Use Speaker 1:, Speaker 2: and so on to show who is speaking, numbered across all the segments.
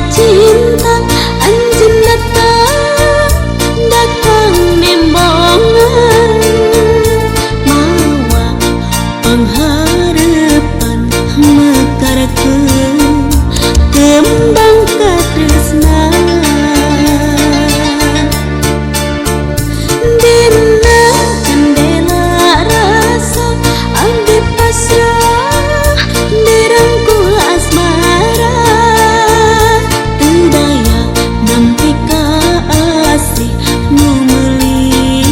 Speaker 1: cinta anjeun datang nembongan mawa panghareupan mekarkeun kembang katresnan dina candela rasa abdi pasrah dirangkul asmara teu daya nampi ka asih nu meuli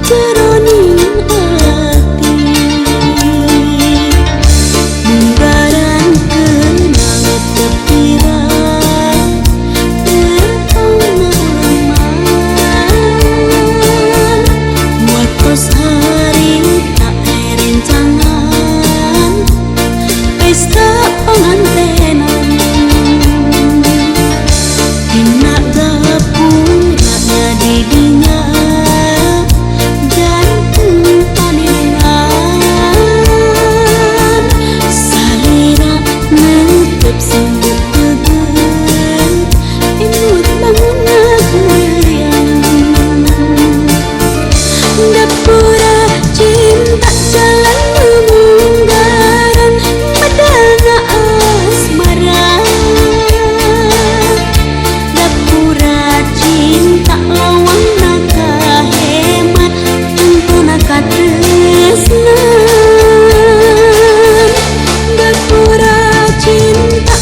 Speaker 1: jeroning hati munggaran kenal kepiran terpauna uleman muatos hari tak rencangan pesta pengantenan dina gapuranya didinya jantung panirengan salira neuteep sinduk teugeun imut bangunna heulian dapura cinta jalan munggaran padana asmara dapura cinta lawang kahemat tentuna katresnan dapura cinta